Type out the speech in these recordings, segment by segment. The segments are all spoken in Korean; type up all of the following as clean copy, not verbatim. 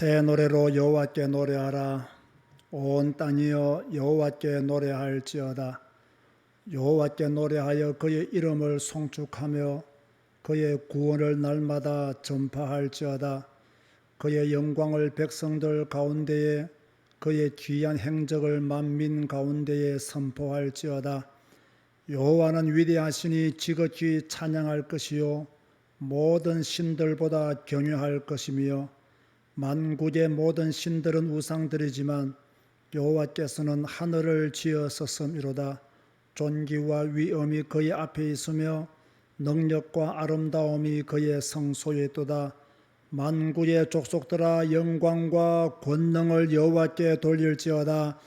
새 노래로 여호와께 노래하라. 온 땅이여 여호와께 노래할지어다. 여호와께 노래하여 그의 이름을 송축하며 그의 구원을 날마다 전파할지어다. 그의 영광을 백성들 가운데에 그의 귀한 행적을 만민 가운데에 선포할지어다. 여호와는 위대하시니 지극히 찬양할 것이요 모든 신들보다 경외할 것이며 만국의 모든 신들은 우상들이지만 여호와께서는 하늘을 지으셨음이로다. 존귀와 위엄이 그의 앞에 있으며 능력과 아름다움이 그의 성소에 있도다. 만국의 족속들아 영광과 권능을 여호와께 돌릴지어다.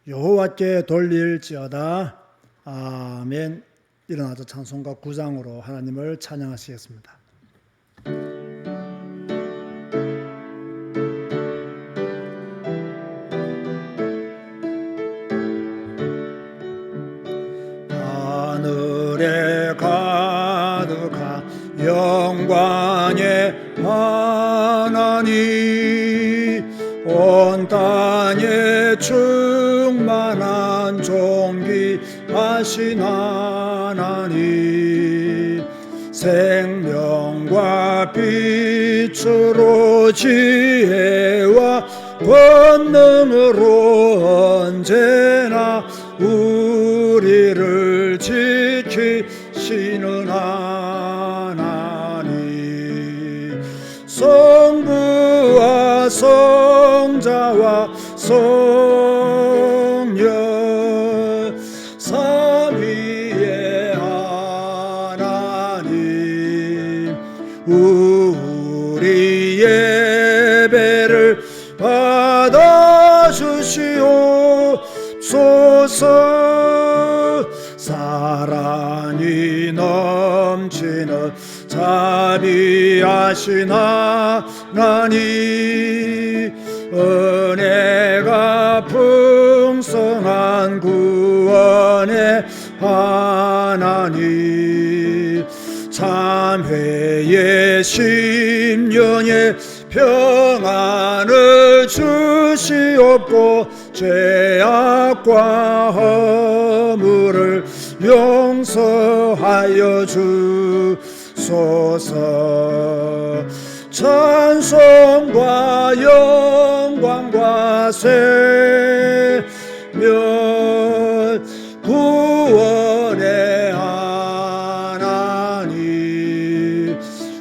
여호와께 돌릴지어다. 아멘. 일어나서 찬송가 9장으로 하나님을 찬양하시겠습니다. 하늘에 가득한 영광의 하나님, 온 땅에 충만한 존귀하신 하나님, 생명과 빛으로 지혜와 권능으로 언제나 우리를 지키시는 하나님, 성부와 성자와 성령 삼위의 하나님, 우리 예배를 받아주시옵소서. 사랑이 넘치는 자비하신 하나님, 은혜가 풍성한 구원의 하나님, 참회의 심령에 평안을 주시옵고 죄악과 허물을 용서하여 주소서. 찬송과 영광과 세면 구원의 하나님,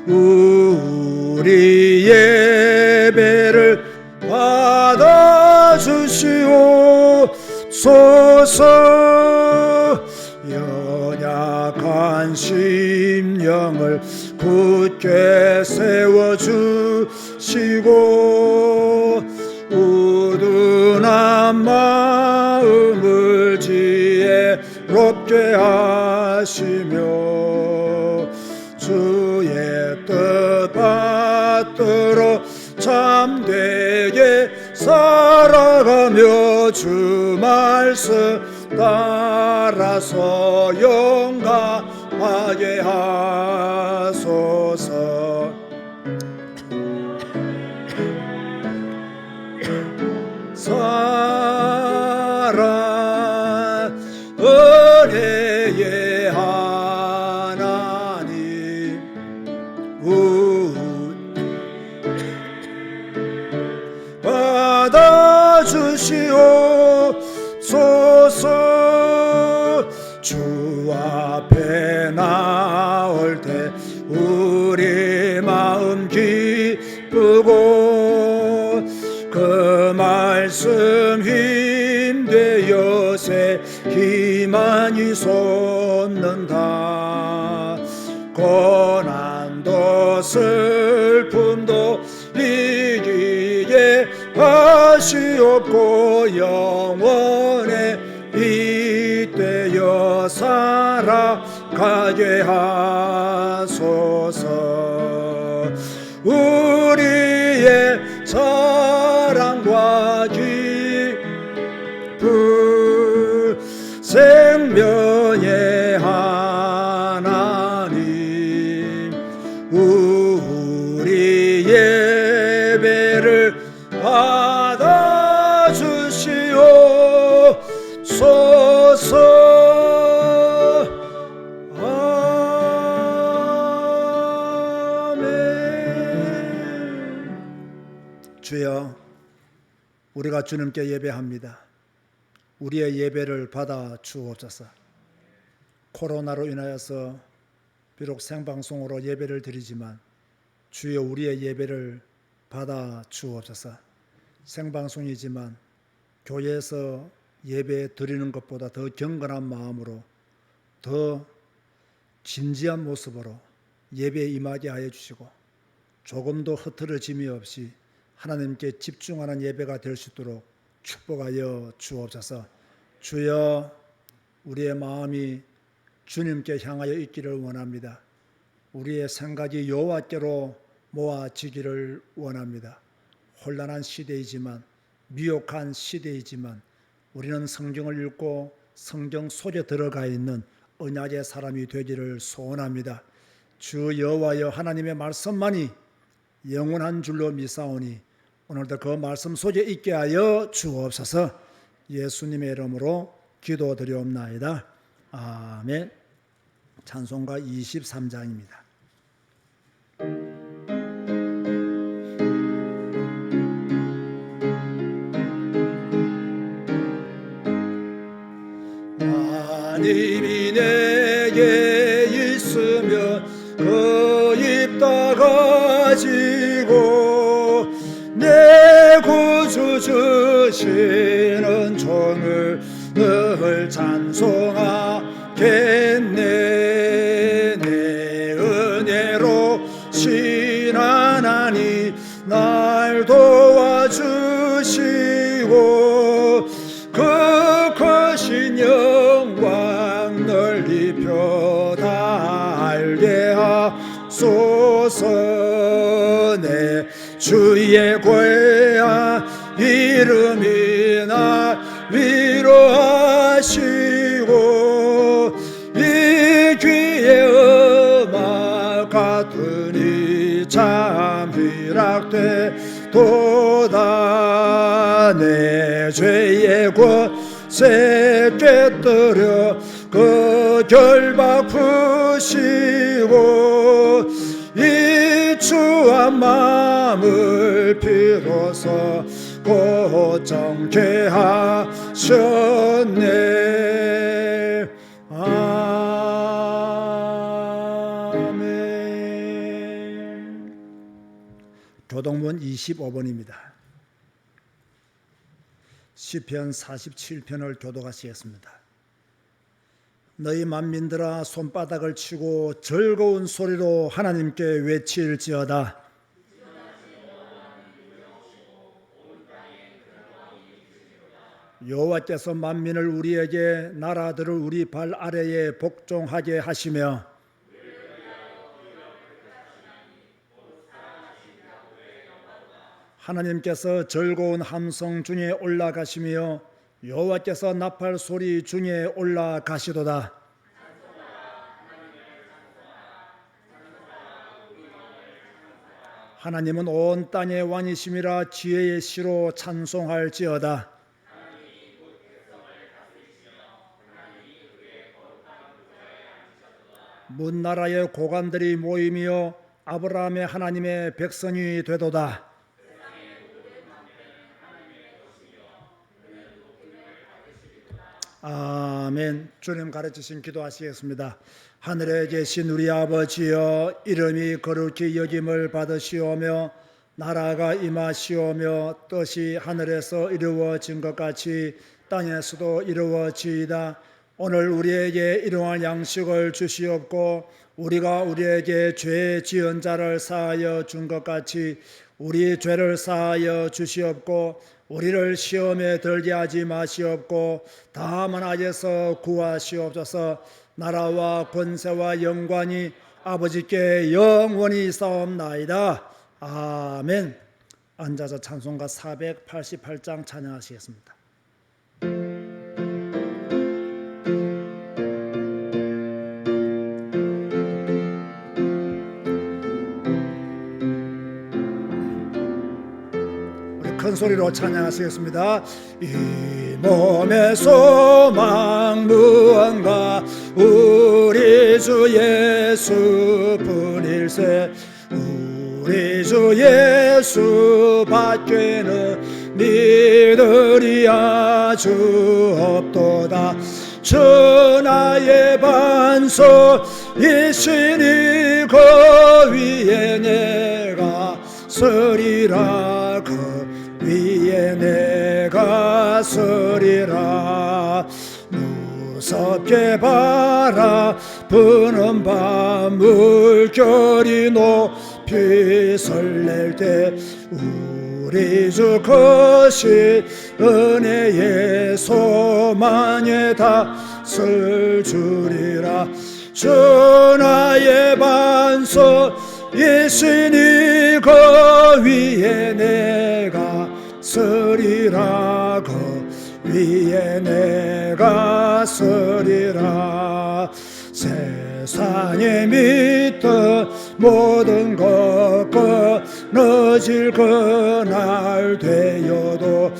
우리 예배를 받아주시옵소서. 연약한 심령을 굳게 세워주시고 우둔한 마음을 지혜롭게 하시며 주의 뜻 받들어 참되게 살아가며 주 말씀 따라서 용감하게 하소서. 사랑 은혜의 하나님, 받아주시옵소서. 주 앞에 나올 때 우리 마음 기쁘고 그 말씀 힘되어 새 희망이 솟는다. 고난도 슬픔도 이기게 하시옵고 영원에 잇대어 살아가게 하소서. 우리의 사랑과 기쁨 생명의 하나님, 우리 예배를 주시옵소서. 아멘. 주여, 우리가 주님께 예배합니다. 우리의 예배를 받아 주옵소서. 코로나로 인하여서 비록 생방송으로 예배를 드리지만 주여, 우리의 예배를 받아 주옵소서. 생방송이지만 교회에서 예배 드리는 것보다 더 경건한 마음으로, 더 진지한 모습으로 예배에 임하게 하여 주시고, 조금도 흐트러짐이 없이 하나님께 집중하는 예배가 될 수 있도록 축복하여 주옵소서. 주여, 우리의 마음이 주님께 향하여 있기를 원합니다. 우리의 생각이 여호와께로 모아지기를 원합니다. 혼란한 시대이지만, 미혹한 시대이지만 우리는 성경을 읽고 성경 속에 들어가 있는 언약의 사람이 되기를 소원합니다. 주 여호와여, 하나님의 말씀만이 영원한 줄로 믿사오니 오늘도 그 말씀 속에 있게 하여 주옵소서. 예수님의 이름으로 기도드리옵나이다. 아멘. 찬송가 23장입니다. 하나님이 내게 있으면 그 입 다 가지고 내 구주 주시는 종을 늘 찬송하겠네. 내 은혜로 신 하나님 날 도와주시고 그 크신 영광 널리 펴달게 하소서. 내 주의 고향 이름이 날 위로하시고 이 귀의 음악 같으니 참 희락되도다. 내 죄의 권세 깨뜨려 그 결박 푸시고 이 추한 마음을 비로소 고정케 하셨네. 아멘. 교동문 25번입니다. 시편 47편을 교독하시겠습니다. 너희 만민들아, 손바닥을 치고 즐거운 소리로 하나님께 외칠지어다. 여호와께서 만민을 우리에게, 나라들을 우리 발 아래에 복종하게 하시며 하나님께서 즐거운 함성 중에 올라가시며 여호와께서 나팔 소리 중에 올라가시도다. 하나님은 온 땅의 왕이심이라 지혜의 시로 찬송할지어다. 문나라의 고관들이 모이며 아브라함의 하나님의 백성이 되도다. 아멘. 주님 가르치신 기도하시겠습니다. 하늘에 계신 우리 아버지여, 이름이 거룩히 여김을 받으시오며 나라가 임하시오며 뜻이 하늘에서 이루어진 것 같이 땅에서도 이루어지이다. 오늘 우리에게 일용할 양식을 주시옵고 우리가 우리에게 죄 지은 자를 사하여 준 것 같이 우리 죄를 사하여 주시옵고 우리를 시험에 들게 하지 마시옵고 다만 악에서 구하시옵소서. 나라와 권세와 영광이 아버지께 영원히 싸움나이다. 아멘. 앉아서 찬송가 488장 찬양하시겠습니다. 목소리로 찬양하시겠습니다. 이 몸의 소망 무언가 우리 주 예수뿐일세. 우리 주 예수 밖에는 믿으리 아주 없도다. 주 나의 반석이시니 그 위에 내가 서리라. 그 위에 내가 서리라. 무섭게 바라보는 밤 물결이 높이 설렐 때 우리 주 것이 은혜의 소망에 닿을 줄이라. 주 나의 반석이시니 그 위에 내가 서리라. 그 위에 내가 서리라. 세상에 믿던 모든 것 끊어질 그날 되어도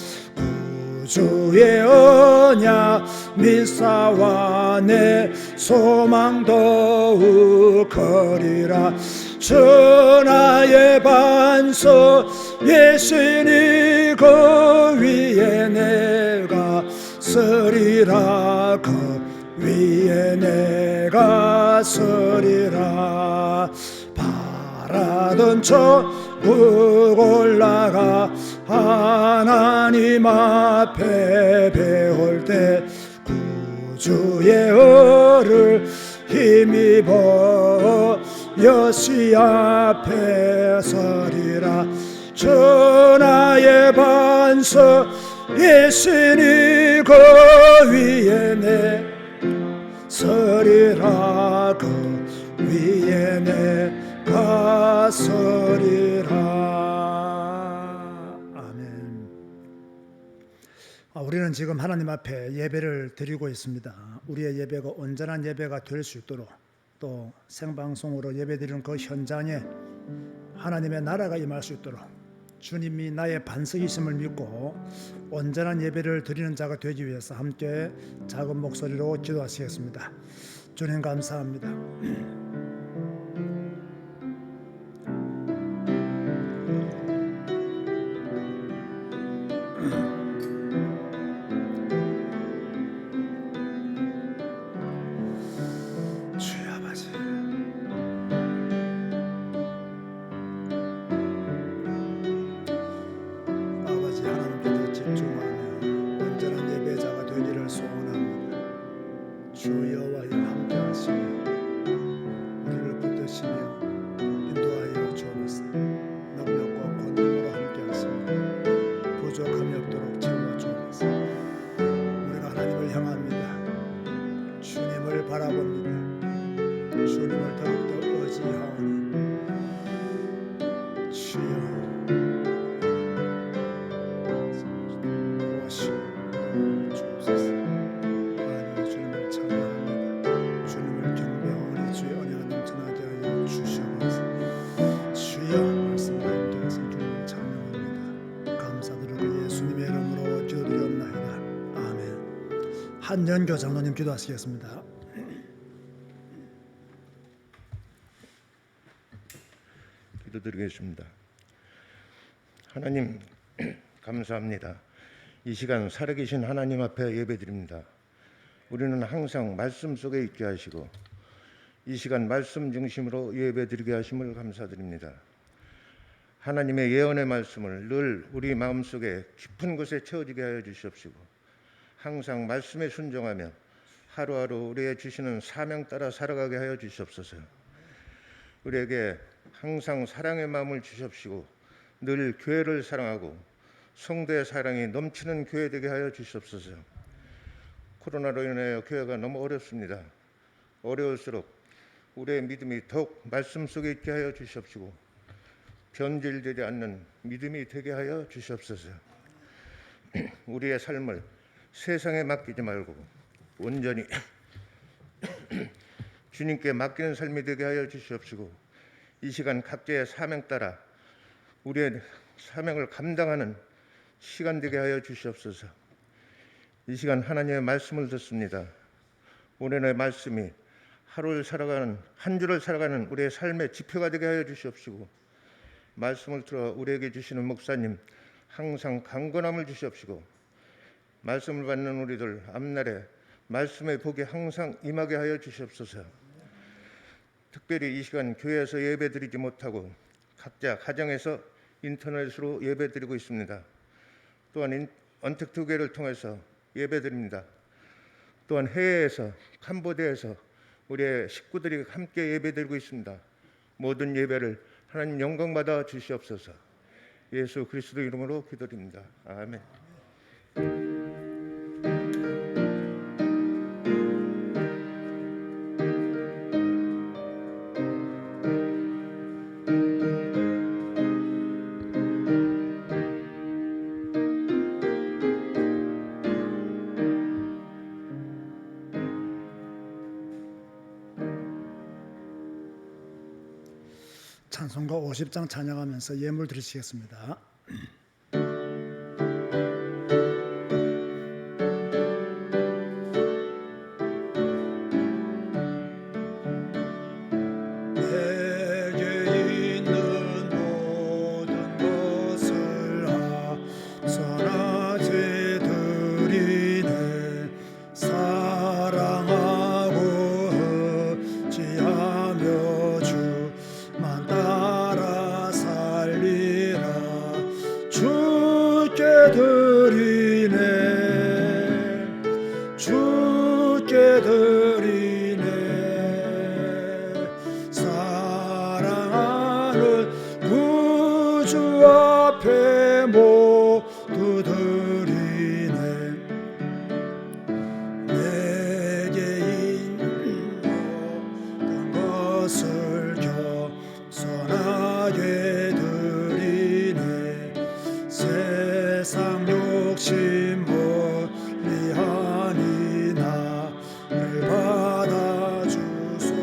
구주의 언약 믿사와 내 소망 더욱 커리라. 주 나의 반석이시니 그 위에 내가 서리라. 그 위에 내가 서리라. 바라던 천국 올라가 하나님 앞에 배울 때 구주의 얼을 힘입어 여시 앞에 서리라. 주 나의 반석이시니 그 위에 내 서리라. 그 위에 내가 서리라. 아멘. 우리는 지금 하나님 앞에 예배를 드리고 있습니다. 우리의 예배가 온전한 예배가 될 수 있도록, 또 생방송으로 예배드리는 그 현장에 하나님의 나라가 임할 수 있도록 주님이 나의 반석이심을 믿고 온전한 예배를 드리는 자가 되기 위해서 함께 작은 목소리로 기도하시겠습니다. 주님 감사합니다. 주님을 더욱더 의지하오니 주여 도와주옵소서. 하나님 주님을 찬양합니다. 주님을 경배하오니 주의 은혜가 넘쳐나게 하여 주시옵소서. 주여 말씀을 함께하신 주님을 찬양합니다. 감사드리고 예수님의 이름으로 기도드리옵나이다. 아멘. 한연교 장로님 기도하시겠습니다. 기도드리겠습니다. 하나님 감사합니다. 이 시간 살아계신 하나님 앞에 예배드립니다. 우리는 항상 말씀 속에 있게 하시고 이 시간 말씀 중심으로 예배드리게 하심을 감사드립니다. 하나님의 예언의 말씀을 늘 우리 마음속에 깊은 곳에 채워지게 하여 주시옵시고 항상 말씀에 순종하며 하루하루 우리의 주시는 사명 따라 살아가게 하여 주시옵소서. 우리에게 항상 사랑의 마음을 주시옵시고 늘 교회를 사랑하고 성도의 사랑이 넘치는 교회 되게 하여 주시옵소서. 코로나로 인하여 교회가 너무 어렵습니다. 어려울수록 우리의 믿음이 더욱 말씀 속에 있게 하여 주시옵시고 변질되지 않는 믿음이 되게 하여 주시옵소서. 우리의 삶을 세상에 맡기지 말고 온전히 주님께 맡기는 삶이 되게 하여 주시옵시고 이 시간 각자의 사명 따라 우리의 사명을 감당하는 시간 되게 하여 주시옵소서. 이 시간 하나님의 말씀을 듣습니다. 오늘의 말씀이 하루를 살아가는, 한 주를 살아가는 우리의 삶의 지표가 되게 하여 주시옵시고, 말씀을 들어 우리에게 주시는 목사님 항상 강건함을 주시옵시고, 말씀을 받는 우리들 앞날에 말씀의 복이 항상 임하게 하여 주시옵소서. 특별히 이 시간 교회에서 예배드리지 못하고 각자 가정에서 인터넷으로 예배드리고 있습니다. 또한 언택트 교회를 통해서 예배드립니다. 또한 해외에서 캄보디아에서 우리의 식구들이 함께 예배드리고 있습니다. 모든 예배를 하나님 영광받아 주시옵소서. 예수 그리스도 이름으로 기도드립니다. 아멘. 찬송가 50장 찬양하면서 예물 드리시겠습니다. 내게 있는 모든 것을 선하게 드리네. 사랑하고 의지하며 주만 따라 살리라. 주께 드리네. 주께 드리네. 사랑하는 구주 앞에 모두 드리네. 내게 있는 모든 것을 겸손하게 드리네. 세상 욕심 멀리하니 나를 받아주소서.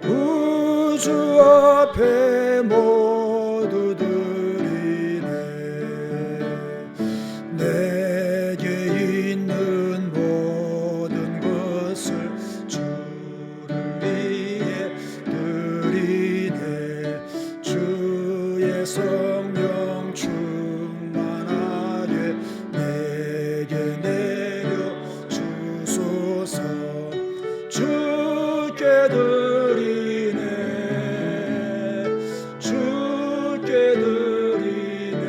구주 앞에 모두 드리네. 내게 있는 모든 것을 주를 위해 드리네. 주의 성령 충만하게 내게 내려 주소서. 주께 드리네. 주께 드리네.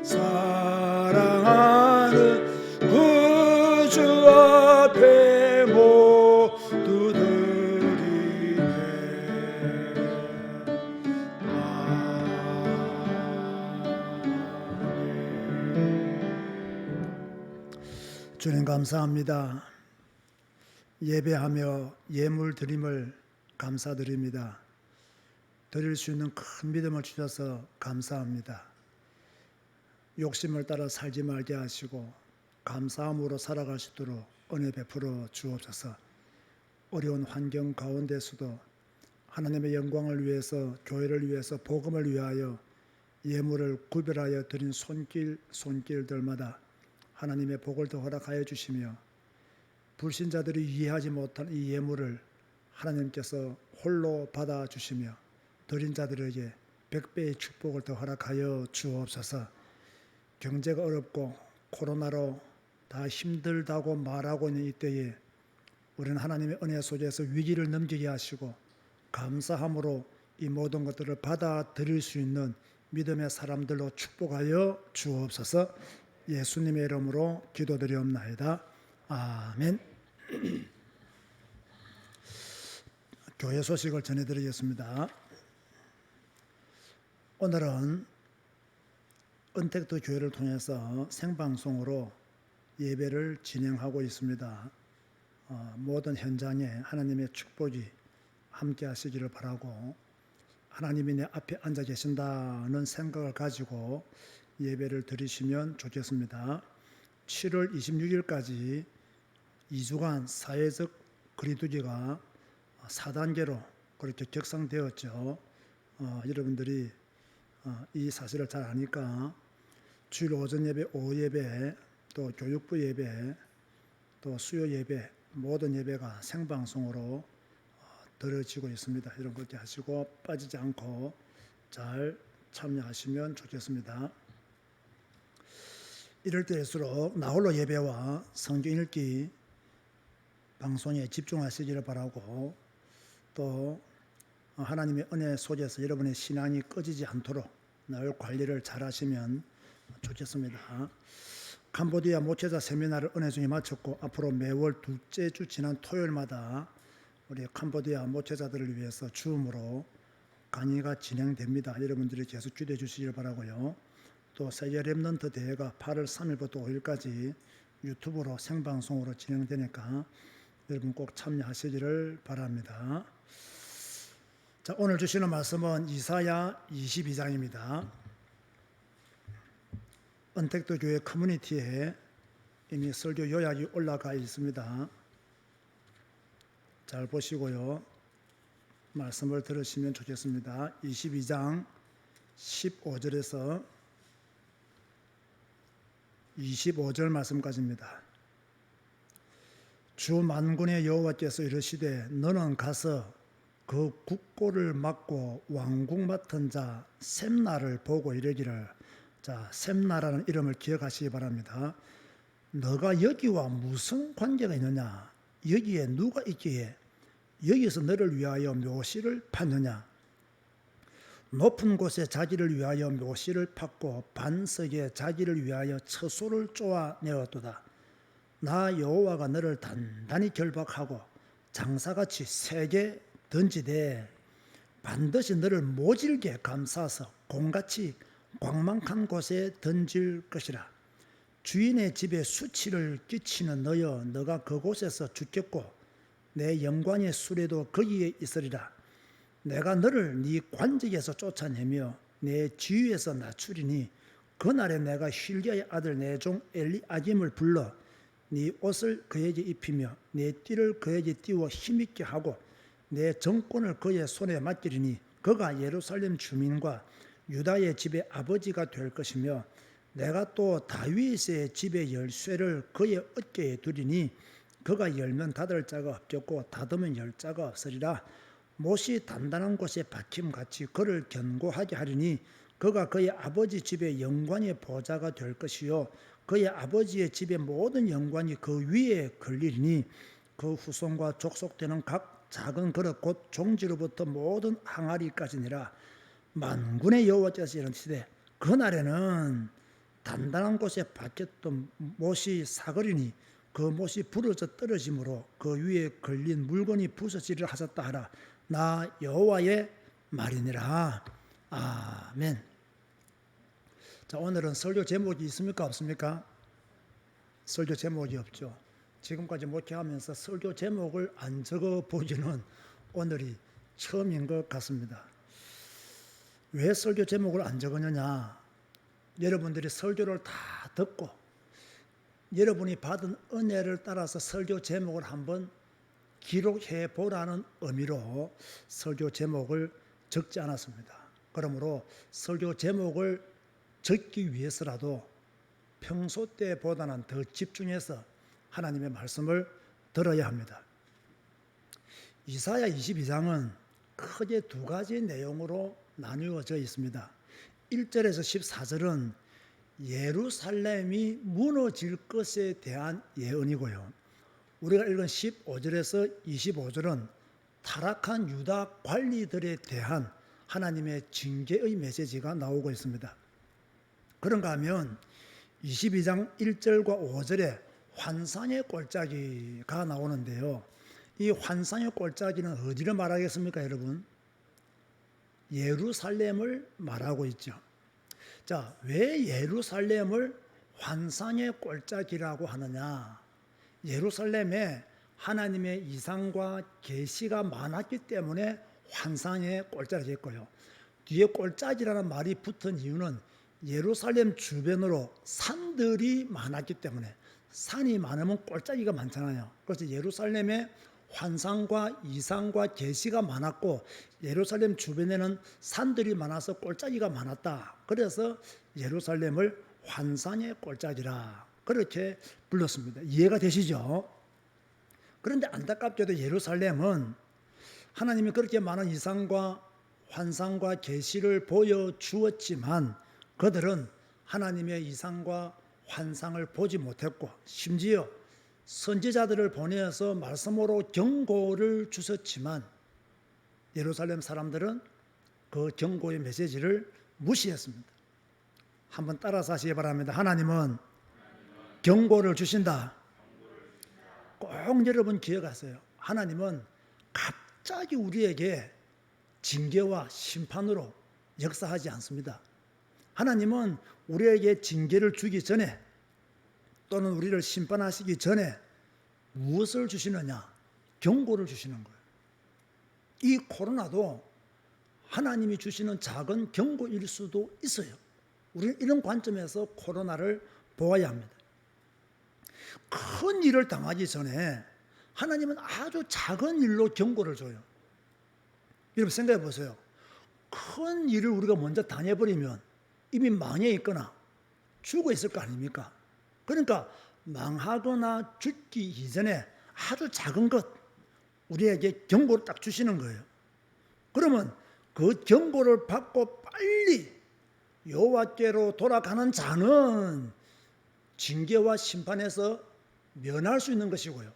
사랑하는 구주 앞에 모두 드리네. 주님 감사합니다. 예배하며 예물 드림을 감사드립니다. 드릴 수 있는 큰 믿음을 주셔서 감사합니다. 욕심을 따라 살지 말게 하시고 감사함으로 살아갈 수 있도록 은혜 베풀어 주옵소서. 어려운 환경 가운데서도 하나님의 영광을 위해서, 교회를 위해서, 복음을 위하여 예물을 구별하여 드린 손길들마다 하나님의 복을 더 허락하여 주시며, 불신자들이 이해하지 못한 이 예물을 하나님께서 홀로 받아주시며 드린 자들에게 100배의 축복을 더 허락하여 주옵소서. 경제가 어렵고 코로나로 다 힘들다고 말하고 있는 이때에 우리는 하나님의 은혜 속에서 위기를 넘기게 하시고 감사함으로 이 모든 것들을 받아들일 수 있는 믿음의 사람들로 축복하여 주옵소서. 예수님의 이름으로 기도드리옵나이다. 아멘. 교회 소식을 전해드리겠습니다. 오늘은 언택트 교회를 통해서 생방송으로 예배를 진행하고 있습니다. 모든 현장에 하나님의 축복이 함께 하시기를 바라고, 하나님이 내 앞에 앉아 계신다는 생각을 가지고 예배를 드리시면 좋겠습니다. 7월 26일까지 2주간 사회적 거리두기가 4단계로 그렇게 격상되었죠. 여러분들이 이 사실을 잘 아니까 주일 오전 예배, 오후 예배, 또 교육부 예배, 또 수요 예배, 모든 예배가 생방송으로 들어지고 있습니다. 여러분 그렇게 하시고 빠지지 않고 잘 참여하시면 좋겠습니다. 이럴 때일수록 나홀로 예배와 성경 읽기 방송에 집중하시기를 바라고, 또 하나님의 은혜 속에서 여러분의 신앙이 꺼지지 않도록 늘 관리를 잘 하시면 좋겠습니다. 캄보디아 모체자 세미나를 은혜 중에 마쳤고, 앞으로 매월 둘째 주 지난 토요일마다 우리 캄보디아 모체자들을 위해서 줌으로 강의가 진행됩니다. 여러분들이 계속 기대해 주시길 바라고요. 또 세계 렘넌트 대회가 8월 3일부터 5일까지 유튜브로 생방송으로 진행되니까 여러분 꼭 참여하시기를 바랍니다. 자, 오늘 주시는 말씀은 이사야 22장입니다. 은택도 교회 커뮤니티에 이미 설교 요약이 올라가 있습니다. 잘 보시고요. 말씀을 들으시면 좋겠습니다. 22장 15절에서 25절 말씀까지입니다. 주 만군의 여호와께서 이르시되 너는 가서 그 국고를 맡고 왕국 맡은 자 셈나를 보고 이르기를. 자, 셈나라는 이름을 기억하시기 바랍니다. 너가 여기와 무슨 관계가 있느냐? 여기에 누가 있기에 여기서 너를 위하여 묘시를 팠느냐? 높은 곳에 자기를 위하여 묘시를 팠고 반석에 자기를 위하여 처소를 쪼아내었도다. 나 여호와가 너를 단단히 결박하고 장사같이 세게 던지되 반드시 너를 모질게 감싸서 공같이 광망한 곳에 던질 것이라. 주인의 집에 수치를 끼치는 너여, 너가 그곳에서 죽겠고 내 영광의 수레도 거기에 있으리라. 내가 너를 네 관직에서 쫓아내며 내 지위에서 낮추리니 그날에 내가 힐기야의 아들 내 종 엘리아김을 불러 네 옷을 그에게 입히며 내 띠를 그에게 띄워 힘있게 하고 내 정권을 그의 손에 맡기리니 그가 예루살렘 주민과 유다의 집의 아버지가 될 것이며 내가 또 다윗의 집의 열쇠를 그의 어깨에 두리니 그가 열면 닫을 자가 없겠고 닫으면 열 자가 없으리라. 못이 단단한 곳에 박힘같이 그를 견고하게 하리니 그가 그의 아버지 집의 영광의 보좌가 될 것이요 그의 아버지의 집의 모든 영광이 그 위에 걸리리니 그 후손과 족속되는 각 작은 그릇 곧 종지로부터 모든 항아리까지니라. 만군의 여호와께서 이르시되 그날에는 단단한 곳에 박혔던 못이 사거리니 그 못이 부러져 떨어짐으로 그 위에 걸린 물건이 부서지리라 하셨다 하라. 나 여호와의 말이니라. 아멘. 자, 오늘은 설교 제목이 있습니까 없습니까? 설교 제목이 없죠. 지금까지 목회하면서 설교 제목을 안 적어 보기는 오늘이 처음인 것 같습니다. 왜 설교 제목을 안 적었느냐? 여러분들이 설교를 다 듣고 여러분이 받은 은혜를 따라서 설교 제목을 한번 기록해 보라는 의미로 설교 제목을 적지 않았습니다. 그러므로 설교 제목을 적기 위해서라도 평소 때보다는 더 집중해서 하나님의 말씀을 들어야 합니다. 이사야 22장은 크게 두 가지 내용으로 나누어져 있습니다. 1절에서 14절은 예루살렘이 무너질 것에 대한 예언이고요. 우리가 읽은 15절에서 25절은 타락한 유다 관리들에 대한 하나님의 징계의 메시지가 나오고 있습니다. 그런가 하면 22장 1절과 5절에 환상의 꼴짜기가 나오는데요. 이 환상의 꼴짜기는 어디를 말하겠습니까, 여러분? 예루살렘을 말하고 있죠. 자, 왜 예루살렘을 환상의 꼴짜기라고 하느냐? 예루살렘에 하나님의 이상과 계시가 많았기 때문에 환상의 꼴짜기가 있고요. 뒤에 꼴짜기라는 말이 붙은 이유는 예루살렘 주변으로 산들이 많았기 때문에, 산이 많으면 골짜기가 많잖아요. 그래서 예루살렘에 환상과 이상과 계시가 많았고, 예루살렘 주변에는 산들이 많아서 골짜기가 많았다. 그래서 예루살렘을 환상의 골짜기라 그렇게 불렀습니다. 이해가 되시죠? 그런데 안타깝게도 예루살렘은 하나님이 그렇게 많은 이상과 환상과 계시를 보여주었지만 그들은 하나님의 이상과 환상을 보지 못했고, 심지어 선지자들을 보내어서 말씀으로 경고를 주셨지만 예루살렘 사람들은 그 경고의 메시지를 무시했습니다. 한번 따라서 하시기 바랍니다. 하나님은 경고를 주신다. 꼭 여러분 기억하세요. 하나님은 갑자기 우리에게 징계와 심판으로 역사하지 않습니다. 하나님은 우리에게 징계를 주기 전에 또는 우리를 심판하시기 전에 무엇을 주시느냐? 경고를 주시는 거예요. 이 코로나도 하나님이 주시는 작은 경고일 수도 있어요. 우리는 이런 관점에서 코로나를 보아야 합니다. 큰 일을 당하기 전에 하나님은 아주 작은 일로 경고를 줘요. 여러분 생각해 보세요. 큰 일을 우리가 먼저 당해버리면 이미 망해 있거나 죽어 있을 거 아닙니까? 그러니까 망하거나 죽기 이전에 아주 작은 것 우리에게 경고를 딱 주시는 거예요. 그러면 그 경고를 받고 빨리 여호와께로 돌아가는 자는 징계와 심판에서 면할 수 있는 것이고요.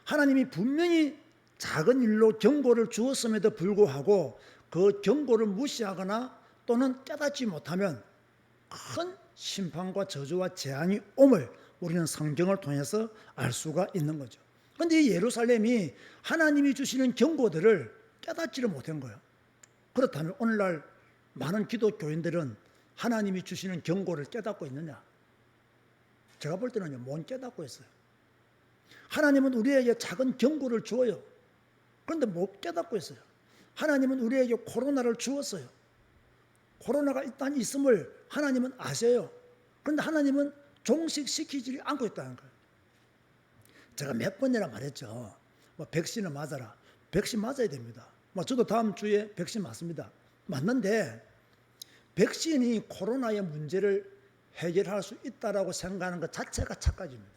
하나님이 분명히 작은 일로 경고를 주었음에도 불구하고 그 경고를 무시하거나 또는 깨닫지 못하면 큰 심판과 저주와 재앙이 옴을 우리는 성경을 통해서 알 수가 있는 거죠. 그런데 이 예루살렘이 하나님이 주시는 경고들을 깨닫지를 못한 거예요. 그렇다면 오늘날 많은 기독교인들은 하나님이 주시는 경고를 깨닫고 있느냐? 제가 볼 때는 못 깨닫고 있어요. 하나님은 우리에게 작은 경고를 주어요. 그런데 못 깨닫고 있어요. 하나님은 우리에게 코로나를 주었어요. 코로나가 일단 있음을 하나님은 아세요. 그런데 하나님은 종식시키지 않고 있다는 거예요. 제가 몇 번이나 말했죠. 백신을 맞아라. 백신 맞아야 됩니다. 저도 다음 주에 백신 맞습니다. 맞는데 백신이 코로나의 문제를 해결할 수 있다라고 생각하는 것 자체가 착각입니다.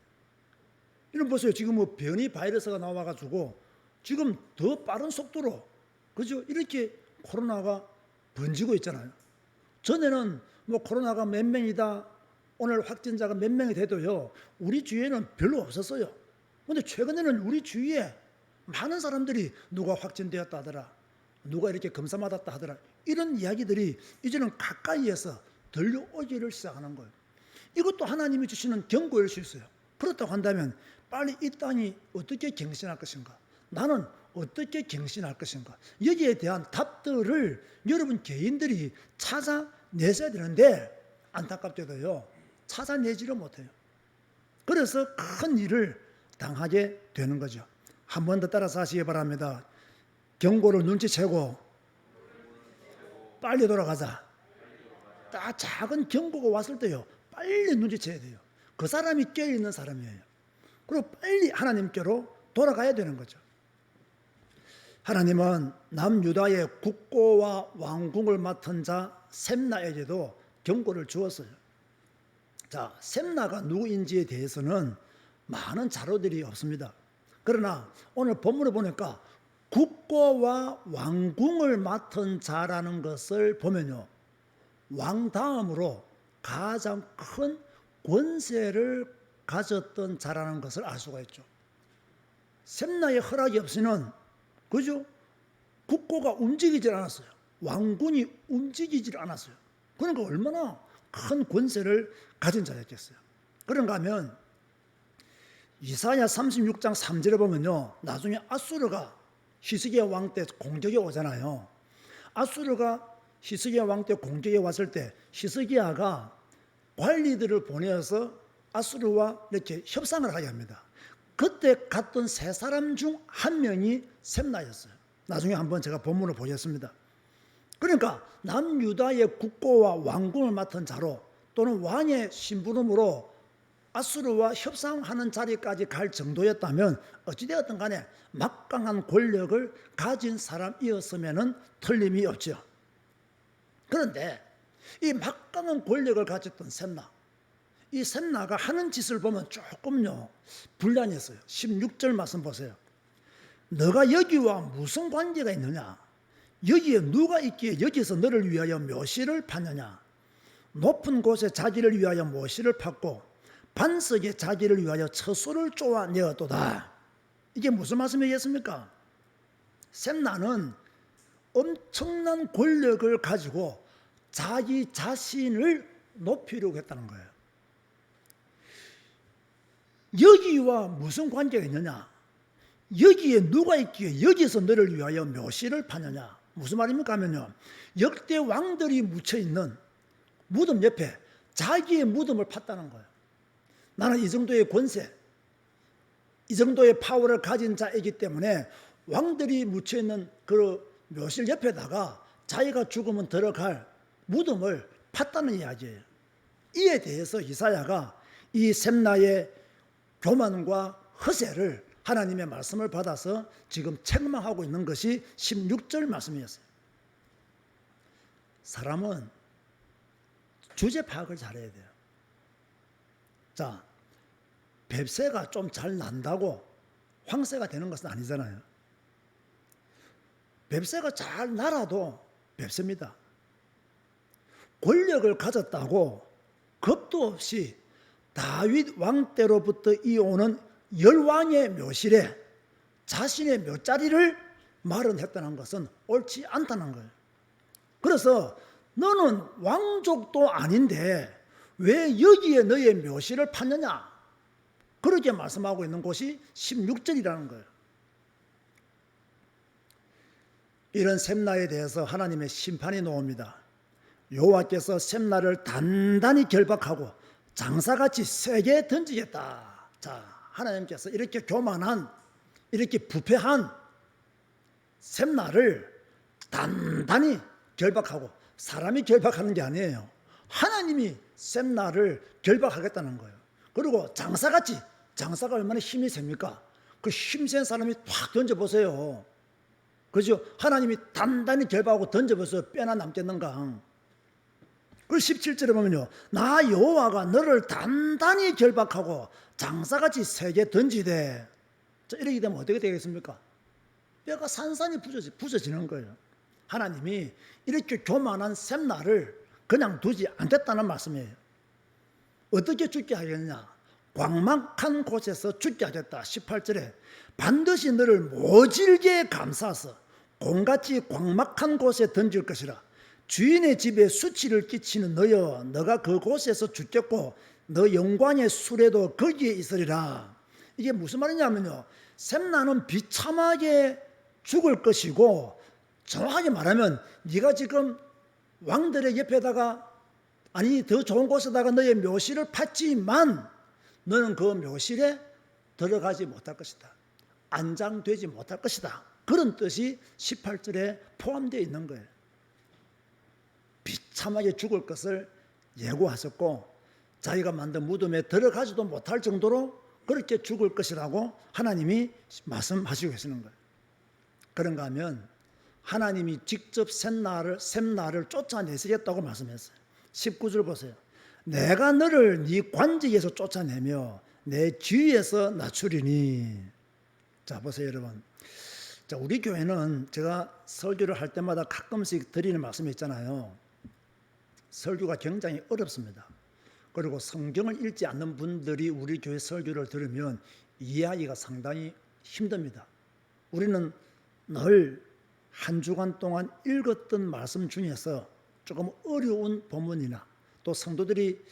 이런 보세요. 지금 변이 바이러스가 나와가지고 지금 더 빠른 속도로 그죠? 이렇게 코로나가 번지고 있잖아요. 전에는 코로나가 몇 명이다, 오늘 확진자가 몇 명이 돼도요, 우리 주위에는 별로 없었어요. 그런데 최근에는 우리 주위에 많은 사람들이 누가 확진되었다 하더라, 누가 이렇게 검사 받았다 하더라, 이런 이야기들이 이제는 가까이에서 들려오기를 시작하는 거예요. 이것도 하나님이 주시는 경고일 수 있어요. 그렇다고 한다면 빨리 이 땅이 어떻게 갱신할 것인가, 나는 어떻게 갱신할 것인가, 여기에 대한 답들을 여러분 개인들이 찾아내셔야 되는데 안타깝게도요 찾아내지를 못해요. 그래서 큰 일을 당하게 되는 거죠. 한 번 더 따라서 하시기 바랍니다. 경고를 눈치채고 빨리 돌아가자. 딱 작은 경고가 왔을 때요 빨리 눈치채야 돼요. 그 사람이 깨어있는 사람이에요. 그리고 빨리 하나님께로 돌아가야 되는 거죠. 하나님은 남유다의 국고와 왕궁을 맡은 자 셈나에게도 경고를 주었어요. 자, 셈나가 누구인지에 대해서는 많은 자료들이 없습니다. 그러나 오늘 본문을 보니까 국고와 왕궁을 맡은 자라는 것을 보면요, 왕 다음으로 가장 큰 권세를 가졌던 자라는 것을 알 수가 있죠. 셈나의 허락이 없이는 그죠? 국고가 움직이질 않았어요. 왕군이 움직이질 않았어요. 그러니까 얼마나 큰 권세를 가진 자였겠어요. 그런가 하면 이사야 36장 3절에 보면요, 나중에 아수르가 히스기야 왕 때 공격에 오잖아요. 아수르가 히스기야 왕 때 공격에 왔을 때 히스기야가 관리들을 보내어서 아수르와 이렇게 협상을 하게 합니다. 그때 갔던 세 사람 중 한 명이 셈나였어요. 나중에 한번 제가 본문을 보겠습니다. 그러니까 남유다의 국고와 왕궁을 맡은 자로 또는 왕의 심부름으로 아수르와 협상하는 자리까지 갈 정도였다면 어찌되었든 간에 막강한 권력을 가진 사람이었으면 틀림이 없죠. 그런데 이 막강한 권력을 가졌던 셈나, 이 셈나가 하는 짓을 보면 조금요 불란했어요. 16절 말씀 보세요. 너가 여기와 무슨 관계가 있느냐? 여기에 누가 있기에 여기서 너를 위하여 묘시를 팠느냐? 높은 곳에 자기를 위하여 묘시를 팠고 반석에 자기를 위하여 처소를 쪼아내었도다. 이게 무슨 말씀이겠습니까? 셈나는 엄청난 권력을 가지고 자기 자신을 높이려고 했다는 거예요. 여기와 무슨 관계가 있느냐? 여기에 누가 있기에 여기서 너를 위하여 묘시를 파느냐? 무슨 말입니까 하면요, 역대 왕들이 묻혀있는 무덤 옆에 자기의 무덤을 팠다는 거예요. 나는 이 정도의 권세, 이 정도의 파워를 가진 자이기 때문에 왕들이 묻혀있는 그 묘실 옆에다가 자기가 죽으면 들어갈 무덤을 팠다는 이야기예요. 이에 대해서 이사야가 이 셈나의 교만과 허세를 하나님의 말씀을 받아서 지금 책망하고 있는 것이 16절 말씀이었어요. 사람은 주제 파악을 잘해야 돼요. 자, 뱁새가 좀 잘 난다고 황새가 되는 것은 아니잖아요. 뱁새가 잘 날아도 뱁새입니다. 권력을 가졌다고 겁도 없이 다윗 왕 때로부터 이어오는 열왕의 묘실에 자신의 묘자리를 마련했다는 것은 옳지 않다는 거예요. 그래서 너는 왕족도 아닌데 왜 여기에 너의 묘실을 팠느냐? 그렇게 말씀하고 있는 곳이 16절이라는 거예요. 이런 셈나에 대해서 하나님의 심판이 나옵니다. 여호와께서 셈나를 단단히 결박하고 장사같이 세게 던지겠다. 자, 하나님께서 이렇게 교만한, 이렇게 부패한 셈나를 단단히 결박하고, 사람이 결박하는 게 아니에요. 하나님이 셈나를 결박하겠다는 거예요. 그리고 장사같이, 장사가 얼마나 힘이 셉니까? 그 힘센 사람이 탁 던져보세요. 그죠? 하나님이 단단히 결박하고 던져보세요. 뼈나 남겠는가? 그 17절에 보면요, 나 여호와가 너를 단단히 결박하고 장사같이 세게 던지되. 자, 이렇게 되면 어떻게 되겠습니까? 뼈가 산산이 부서지는 거예요. 하나님이 이렇게 교만한 셈나를 그냥 두지 않겠다는 말씀이에요. 어떻게 죽게 하겠느냐? 광막한 곳에서 죽게 하겠다. 18절에 반드시 너를 모질게 감싸서 곰같이 광막한 곳에 던질 것이라. 주인의 집에 수치를 끼치는 너여, 너가 그곳에서 죽겠고 너 영광의 수레도 거기에 있으리라. 이게 무슨 말이냐면요, 셈나는 비참하게 죽을 것이고, 정확하게 말하면 네가 지금 왕들의 옆에다가, 아니 더 좋은 곳에다가 너의 묘실을 팠지만 너는 그 묘실에 들어가지 못할 것이다. 안장되지 못할 것이다. 그런 뜻이 18절에 포함되어 있는 거예요. 비참하게 죽을 것을 예고하셨고, 자기가 만든 무덤에 들어가지도 못할 정도로 그렇게 죽을 것이라고 하나님이 말씀하시고 계시는 거예요. 그런가 하면 하나님이 직접 셈나를 쫓아내시겠다고 말씀했어요. 19절 보세요. 내가 너를 네 관직에서 쫓아내며 내 지위에서 낮추리니. 자, 보세요 여러분. 자, 우리 교회는 제가 설교를 할 때마다 가끔씩 드리는 말씀이 있잖아요. 설교가 굉장히 어렵습니다. 그리고 성경을 읽지 않는 분들이 우리 교회 설교를 들으면 이해하기가 상당히 힘듭니다. 우리는 늘 한 주간 동안 읽었던 말씀 중에서 조금 어려운 본문이나 또 성도들이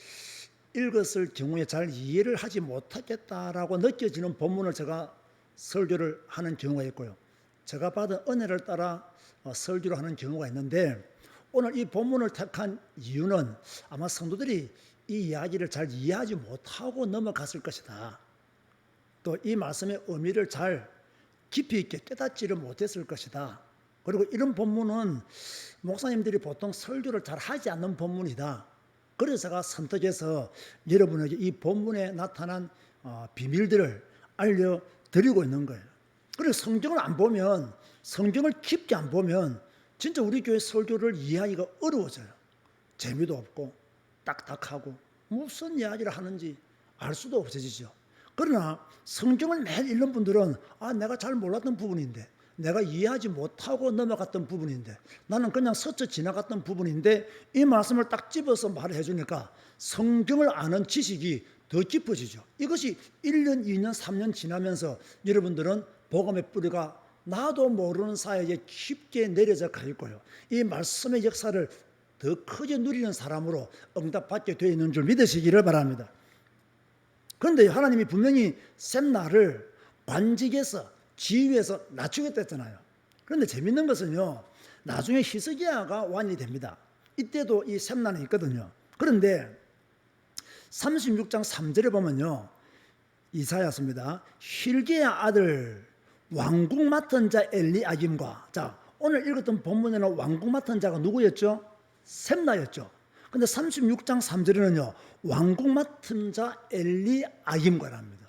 읽었을 경우에 잘 이해를 하지 못하겠다라고 느껴지는 본문을 제가 설교를 하는 경우가 있고요. 제가 받은 은혜를 따라 설교를 하는 경우가 있는데, 오늘 이 본문을 택한 이유는 아마 성도들이 이 이야기를 잘 이해하지 못하고 넘어갔을 것이다. 또 이 말씀의 의미를 잘 깊이 있게 깨닫지를 못했을 것이다. 그리고 이런 본문은 목사님들이 보통 설교를 잘 하지 않는 본문이다. 그래서 제가 선택해서 여러분에게 이 본문에 나타난 비밀들을 알려드리고 있는 거예요. 그리고 성경을 안 보면, 성경을 깊게 안 보면 진짜 우리 교회 설교를 이해하기가 어려워져요. 재미도 없고 딱딱하고 무슨 이야기를 하는지 알 수도 없어지죠. 그러나 성경을 매일 읽는 분들은 내가 잘 몰랐던 부분인데, 내가 이해하지 못하고 넘어갔던 부분인데, 나는 그냥 스쳐 지나갔던 부분인데 이 말씀을 딱 집어서 말을 해주니까 성경을 아는 지식이 더 깊어지죠. 이것이 1년, 2년, 3년 지나면서 여러분들은 복음의 뿌리가 나도 모르는 사이에 깊게 내려져 가 있고요. 이 말씀의 역사를 더 크게 누리는 사람으로 응답받게 되어 있는 줄 믿으시기를 바랍니다. 그런데 하나님이 분명히 셈나를 관직에서 지위에서 낮추겠다 했잖아요. 그런데 재밌는 것은요, 나중에 히스기야가 왕이 됩니다. 이때도 이 셈나는 있거든요. 그런데 36장 3절에 보면요, 이사야서입니다. 힐기야 아들 왕국 맡은 자 엘리야김과, 자 오늘 읽었던 본문에는 왕국 맡은 자가 누구였죠? 셈나였죠. 근데 36장 3절에는요, 왕국 맡은 자 엘리야김과랍니다.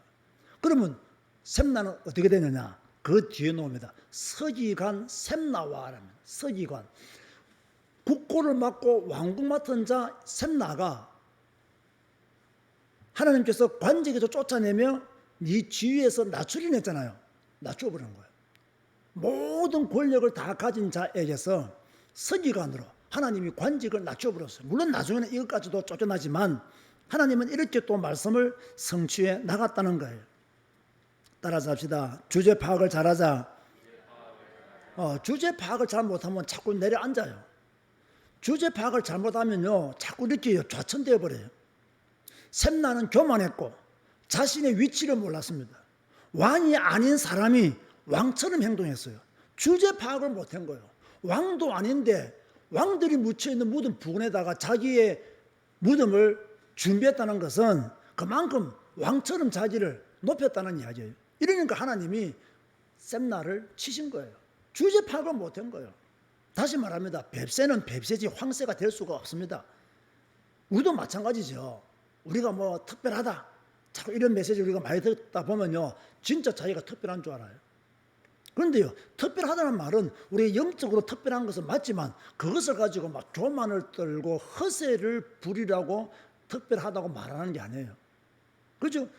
그러면 셈나는 어떻게 되느냐? 그 뒤에 나옵니다. 서기관 셈나와랍니다. 서기관, 국고를 맡고 왕국 맡은 자 셈나가 하나님께서 관직에서 쫓아내며 네 지위에서 낮추려 했잖아요. 낮춰버린 거예요. 모든 권력을 다 가진 자에게서 서기관으로 하나님이 관직을 낮춰버렸어요. 물론 나중에는 이것까지도 쫓겨나지만 하나님은 이렇게 또 말씀을 성취해 나갔다는 거예요. 따라서 합시다. 주제 파악을 잘하자. 주제 파악을 잘 못하면 자꾸 내려앉아요. 주제 파악을 잘못하면요, 자꾸 이렇게 좌천되어 버려요. 셈나는 교만했고 자신의 위치를 몰랐습니다. 왕이 아닌 사람이 왕처럼 행동했어요. 주제 파악을 못한 거예요. 왕도 아닌데 왕들이 묻혀있는 무덤 부근에다가 자기의 무덤을 준비했다는 것은 그만큼 왕처럼 자기를 높였다는 이야기예요. 이러니까 하나님이 셈나를 치신 거예요. 주제 파악을 못한 거예요. 다시 말합니다. 뱁새는 뱁새지 황새가 될 수가 없습니다. 우리도 마찬가지죠. 우리가 뭐 특별하다, 자꾸 이런 메시지 우리가 많이 듣다 보면요, 진짜 자기가 특별한 줄 알아요. 그런데요, 특별하다는 말은 우리 영적으로 특별한 것은 맞지만 그것을 가지고 막 교만을 떨고 허세를 부리라고 특별하다고 말하는 게 아니에요. 그렇죠?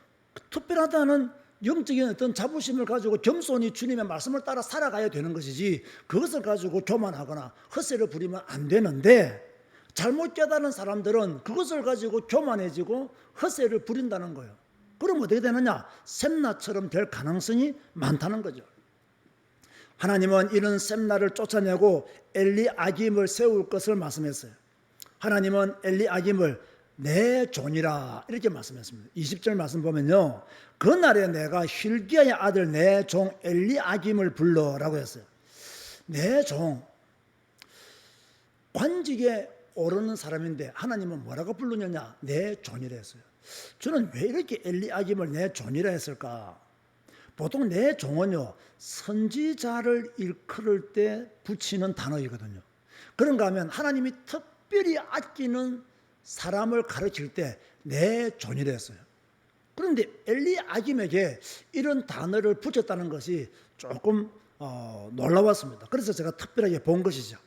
특별하다는 영적인 어떤 자부심을 가지고 겸손히 주님의 말씀을 따라 살아가야 되는 것이지, 그것을 가지고 교만하거나 허세를 부리면 안 되는데, 잘못 깨달은 사람들은 그것을 가지고 교만해지고 허세를 부린다는 거예요. 그럼 어떻게 되느냐? 셈나처럼 될 가능성이 많다는 거죠. 하나님은 이런 셈나를 쫓아내고 엘리야김을 세울 것을 말씀했어요. 하나님은 엘리야김을 내 종이라 이렇게 말씀했습니다. 20절 말씀 보면요, 그날에 내가 힐기야의 아들 내 종 엘리야김을 불러라고 했어요. 내 종, 관직에 오르는 사람인데 하나님은 뭐라고 부르느냐? 내 종이라 했어요. 저는 왜 이렇게 엘리야김을 내 종이라 했을까? 보통 내 종은요, 선지자를 일컬을 때 붙이는 단어이거든요. 그런가 하면 하나님이 특별히 아끼는 사람을 가르칠 때 내 종이라 했어요. 그런데 엘리야김에게 이런 단어를 붙였다는 것이 조금 놀라웠습니다. 그래서 제가 특별하게 본 것이죠.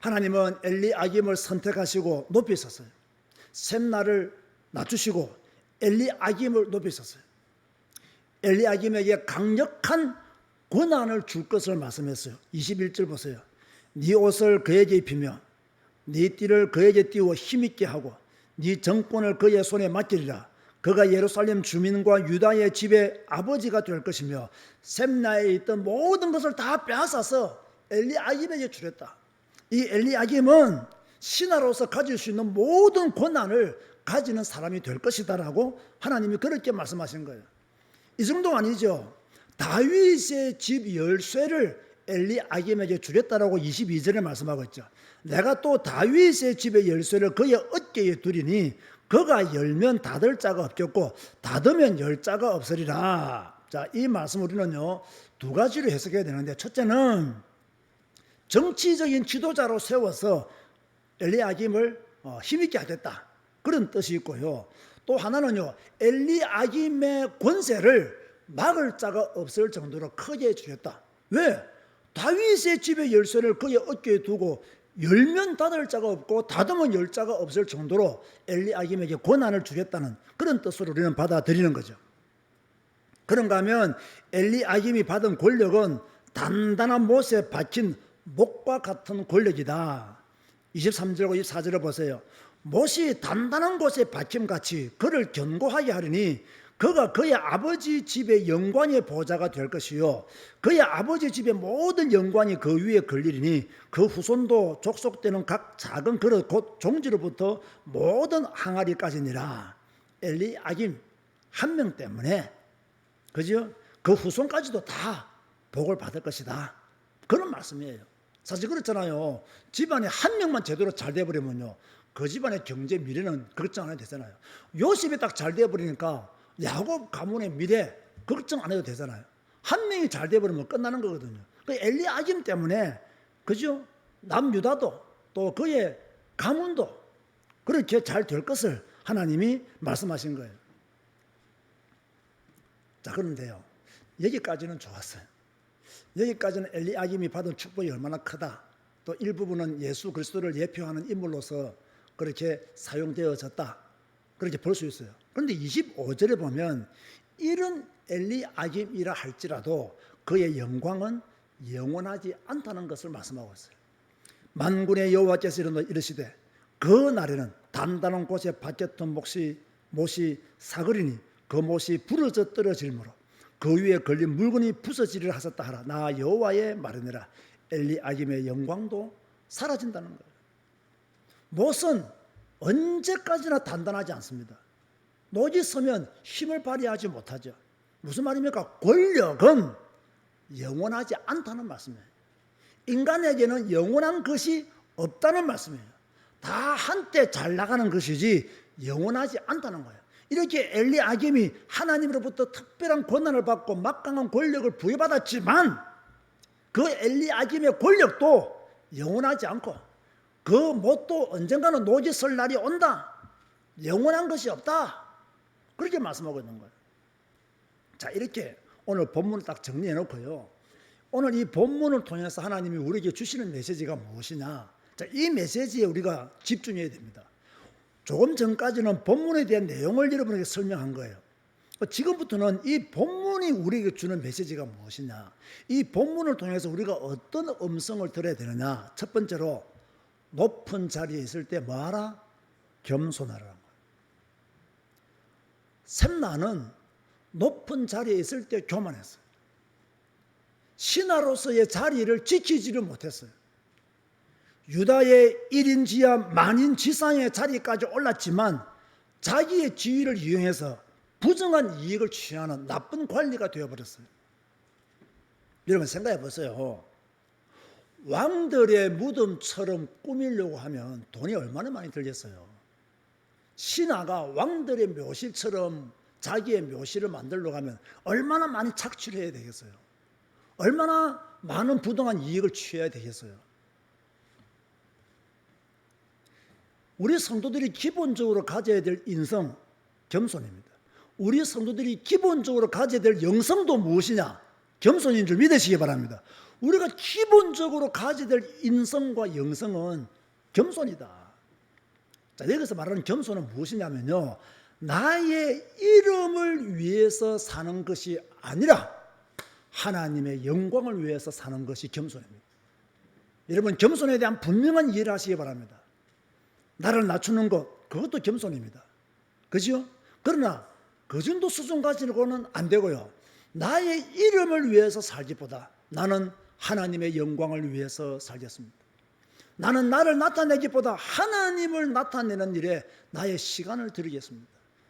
하나님은 엘리야김을 선택하시고 높이셨어요. 셈나를 낮추시고 엘리야김을 높이셨어요. 엘리야김에게 강력한 권한을 줄 것을 말씀했어요. 21절 보세요. 네 옷을 그에게 입히며 네 띠를 그에게 띄워 힘있게 하고 네 정권을 그의 손에 맡기리라. 그가 예루살렘 주민과 유다의 집의 아버지가 될 것이며 셈나에 있던 모든 것을 다 빼앗아서 엘리야김에게 주렸다. 이 엘리야김은 신하로서 가질 수 있는 모든 권한을 가지는 사람이 될 것이다라고 하나님이 그렇게 말씀하신 거예요. 이 정도 아니죠. 다윗의 집 열쇠를 엘리야김에게 주겠다라고 22절에 말씀하고 있죠. 내가 또 다윗의 집의 열쇠를 그의 어깨에 두리니 그가 열면 닫을 자가 없겠고 닫으면 열 자가 없으리라. 자, 이 말씀 우리는요, 두 가지로 해석해야 되는데, 첫째는 정치적인 지도자로 세워서 엘리야김을 힘있게 하겠다, 그런 뜻이 있고요. 또 하나는요, 엘리야김의 권세를 막을 자가 없을 정도로 크게 주셨다. 왜? 다윗의 집의 열쇠를 그의 어깨에 두고 열면 닫을 자가 없고 닫으면 열 자가 없을 정도로 엘리야김에게 권한을 주겠다는 그런 뜻으로 우리는 받아들이는 거죠. 그런가 하면 엘리야김이 받은 권력은 단단한 못에 박힌 목과 같은 권력이다. 23절과 24절을 보세요. 못이 단단한 곳에 박힘같이 그를 견고하게 하리니 그가 그의 아버지 집의 영광의 보좌가 될 것이요 그의 아버지 집의 모든 영광이 그 위에 걸리리니 그 후손도 족속되는 각 작은 그릇 곧 종지로부터 모든 항아리까지니라. 엘리야김 한 명 때문에, 그죠? 그 후손까지도 다 복을 받을 것이다, 그런 말씀이에요. 사실 그렇잖아요. 집안에 한 명만 제대로 잘 돼버리면요, 그 집안의 경제 미래는 걱정 안 해도 되잖아요. 요셉이 딱 잘 돼버리니까 야곱 가문의 미래 걱정 안 해도 되잖아요. 한 명이 잘 돼버리면 끝나는 거거든요. 그 엘리야김 때문에, 그죠? 남유다도 또 그의 가문도 그렇게 잘 될 것을 하나님이 말씀하신 거예요. 자, 그런데요, 여기까지는 좋았어요. 여기까지는 엘리야김이 받은 축복이 얼마나 크다, 또 일부분은 예수 그리스도를 예표하는 인물로서 그렇게 사용되어졌다, 그렇게 볼 수 있어요. 그런데 25절에 보면 이런 엘리야김이라 할지라도 그의 영광은 영원하지 않다는 것을 말씀하고 있어요. 만군의 여호와께서 이르시되 그 날에는 단단한 곳에 박혔던 못이 사그리니 그 못이 부러져 떨어질므로 그 위에 걸린 물건이 부서지리라 하셨다 하라. 나 여호와의 말이니라. 엘리야김의 영광도 사라진다는 거예요. 못은 언제까지나 단단하지 않습니다. 노지 서면 힘을 발휘하지 못하죠. 무슨 말입니까? 권력은 영원하지 않다는 말씀이에요. 인간에게는 영원한 것이 없다는 말씀이에요. 다 한때 잘 나가는 것이지 영원하지 않다는 거예요. 이렇게 엘리야김이 하나님으로부터 특별한 권한을 받고 막강한 권력을 부여받았지만 그 엘리야김의 권력도 영원하지 않고 그 못도 언젠가는 노지 설 날이 온다, 영원한 것이 없다, 그렇게 말씀하고 있는 거예요. 자, 이렇게 오늘 본문을 딱 정리해 놓고요, 오늘 이 본문을 통해서 하나님이 우리에게 주시는 메시지가 무엇이냐, 자, 이 메시지에 우리가 집중해야 됩니다. 조금 전까지는 본문에 대한 내용을 여러분에게 설명한 거예요. 지금부터는 이 본문이 우리에게 주는 메시지가 무엇이냐, 이 본문을 통해서 우리가 어떤 음성을 들어야 되느냐. 첫 번째로 높은 자리에 있을 때 뭐하라? 겸손하라는 거예요. 샘나는 높은 자리에 있을 때 교만했어요. 신하로서의 자리를 지키지를 못했어요. 유다의 1인 지하 만인 지상의 자리까지 올랐지만 자기의 지위를 이용해서 부정한 이익을 취하는 나쁜 관리가 되어버렸어요. 여러분 생각해 보세요. 왕들의 무덤처럼 꾸미려고 하면 돈이 얼마나 많이 들겠어요. 신하가 왕들의 묘실처럼 자기의 묘실을 만들려고 하면 얼마나 많이 착취를 해야 되겠어요. 얼마나 많은 부당한 이익을 취해야 되겠어요. 우리 성도들이 기본적으로 가져야 될 인성, 겸손입니다. 우리 성도들이 기본적으로 가져야 될 영성도 무엇이냐? 겸손인 줄 믿으시기 바랍니다. 우리가 기본적으로 가져야 될 인성과 영성은 겸손이다. 자, 여기서 말하는 겸손은 무엇이냐면요, 나의 이름을 위해서 사는 것이 아니라 하나님의 영광을 위해서 사는 것이 겸손입니다. 여러분, 겸손에 대한 분명한 이해를 하시기 바랍니다. 나를 낮추는 것, 그것도 겸손입니다. 그죠? 그러나 그 정도 수준 가지고는 안 되고요, 나의 이름을 위해서 살기보다 나는 하나님의 영광을 위해서 살겠습니다. 나는 나를 나타내기보다 하나님을 나타내는 일에 나의 시간을 드리겠습니다.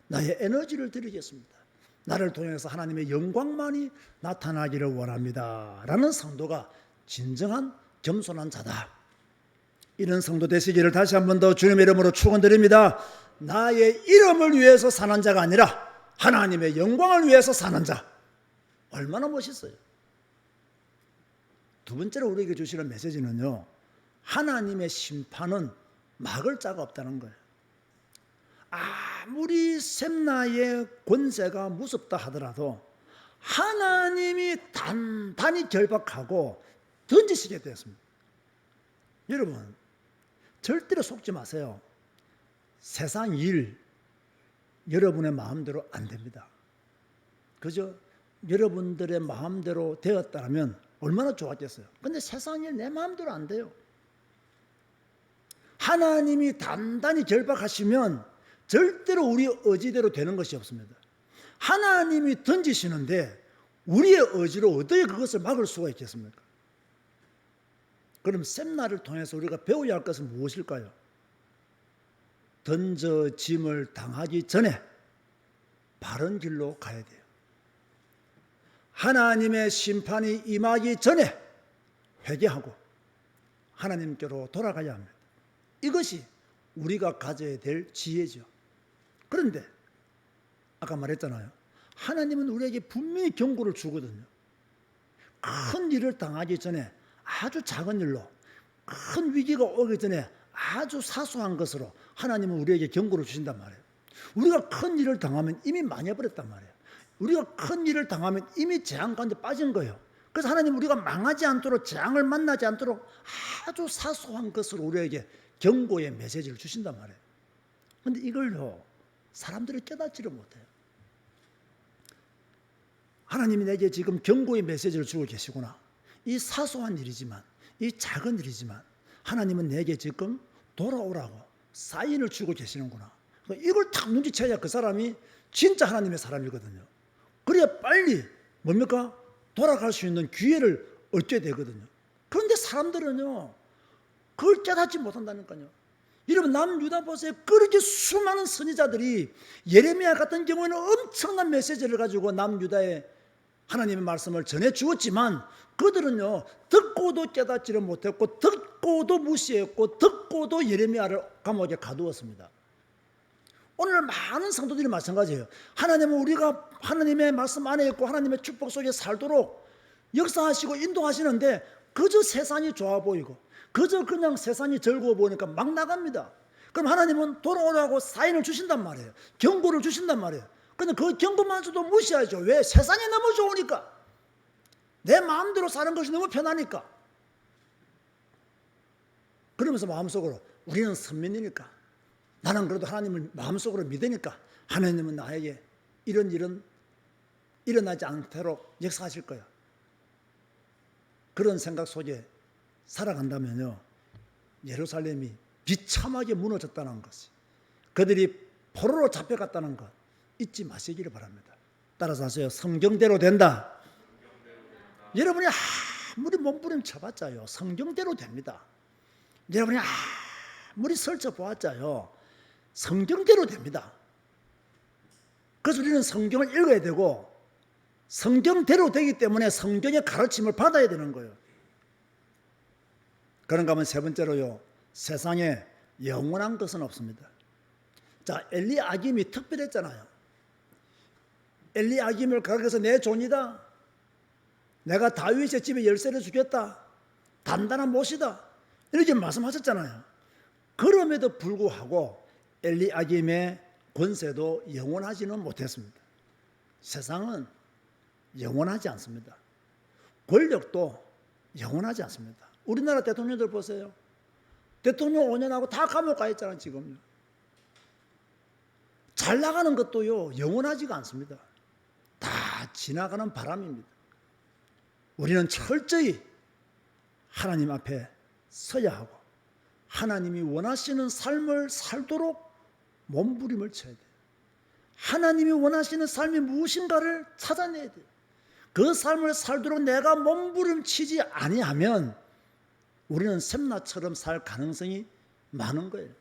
나의 에너지를 드리겠습니다. 나를 통해서 하나님의 영광만이 나타나기를 원합니다 라는 성도가 진정한 겸손한 자다. 이런 성도 되시기를 다시 한 번 더 주님의 이름으로 축원드립니다. 나의 이름을 위해서 사는 자가 아니라 하나님의 영광을 위해서 사는 자, 얼마나 멋있어요. 두 번째로 우리에게 주시는 메시지는요, 하나님의 심판은 막을 자가 없다는 거예요. 아무리 셈나의 권세가 무섭다 하더라도 하나님이 단단히 결박하고 던지시게 되었습니다. 여러분, 절대로 속지 마세요. 세상 일 여러분의 마음대로 안 됩니다. 그죠? 여러분들의 마음대로 되었다면 얼마나 좋았겠어요. 근데 세상 일 내 마음대로 안 돼요. 하나님이 단단히 결박하시면 절대로 우리 의지대로 되는 것이 없습니다. 하나님이 던지시는데 우리의 의지로 어떻게 그것을 막을 수가 있겠습니까? 그럼 셈나를 통해서 우리가 배워야 할 것은 무엇일까요? 던져짐을 당하기 전에 바른 길로 가야 돼요. 하나님의 심판이 임하기 전에 회개하고 하나님께로 돌아가야 합니다. 이것이 우리가 가져야 될 지혜죠. 그런데 아까 말했잖아요. 하나님은 우리에게 분명히 경고를 주거든요. 큰 일을 당하기 전에 아주 작은 일로, 큰 위기가 오기 전에 아주 사소한 것으로 하나님은 우리에게 경고를 주신단 말이에요. 우리가 큰 일을 당하면 이미 망해버렸단 말이에요. 우리가 큰 일을 당하면 이미 재앙 가운데 빠진 거예요. 그래서 하나님은 우리가 망하지 않도록, 재앙을 만나지 않도록 아주 사소한 것으로 우리에게 경고의 메시지를 주신단 말이에요. 그런데 이걸요, 사람들이 깨닫지를 못해요. 하나님이 내게 지금 경고의 메시지를 주고 계시구나. 이 사소한 일이지만, 이 작은 일이지만 하나님은 내게 지금 돌아오라고 사인을 주고 계시는구나. 이걸 딱 눈치채야 그 사람이 진짜 하나님의 사람이거든요. 그래야 빨리 뭡니까? 돌아갈 수 있는 기회를 얻게 되거든요. 그런데 사람들은요, 그걸 깨닫지 못한다니까요. 여러분, 남유다 보세요. 그렇게 수많은 선지자들이 예레미야 같은 경우에는 엄청난 메시지를 가지고 남유다에 하나님의 말씀을 전해 주었지만 그들은요, 듣고도 깨닫지를 못했고 듣고도 무시했고 듣고도 예레미야를 감옥에 가두었습니다. 오늘 많은 성도들이 마찬가지예요. 하나님은 우리가 하나님의 말씀 안에 있고 하나님의 축복 속에 살도록 역사하시고 인도하시는데 그저 세상이 좋아 보이고 그저 그냥 세상이 즐거워 보이니까 막 나갑니다. 그럼 하나님은 돌아오라고 사인을 주신단 말이에요. 경고를 주신단 말이에요. 근데 그 경고만서도 무시하죠. 왜? 세상이 너무 좋으니까. 내 마음대로 사는 것이 너무 편하니까. 그러면서 마음속으로 우리는 선민이니까, 나는 그래도 하나님을 마음속으로 믿으니까 하나님은 나에게 이런 일은 일어나지 않도록 역사하실 거야. 그런 생각 속에 살아간다면요, 예루살렘이 비참하게 무너졌다는 것이, 그들이 포로로 잡혀갔다는 것 잊지 마시기를 바랍니다. 따라서 하세요. 성경대로 된다. 여러분이 아무리 몸부림쳐봤자요, 성경대로 됩니다. 여러분이 아무리 설쳐보았자요, 성경대로 됩니다. 그래서 우리는 성경을 읽어야 되고 성경대로 되기 때문에 성경의 가르침을 받아야 되는 거예요. 그런가 하면 세 번째로요, 세상에 영원한 것은 없습니다. 자, 엘리야김이 특별했잖아요. 엘리야김을 가르쳐서 내 존이다, 내가 다윗의 집에 열쇠를 주겠다, 단단한 못이다, 이렇게 말씀하셨잖아요. 그럼에도 불구하고 엘리야김의 권세도 영원하지는 못했습니다. 세상은 영원하지 않습니다. 권력도 영원하지 않습니다. 우리나라 대통령들 보세요. 대통령 5년하고 다 감옥 가 있잖아요, 지금요. 잘 나가는 것도요, 영원하지가 않습니다. 다 지나가는 바람입니다. 우리는 철저히 하나님 앞에 서야 하고 하나님이 원하시는 삶을 살도록 몸부림을 쳐야 돼요. 하나님이 원하시는 삶이 무엇인가를 찾아내야 돼요. 그 삶을 살도록 내가 몸부림치지 아니하면 우리는 셈나처럼 살 가능성이 많은 거예요.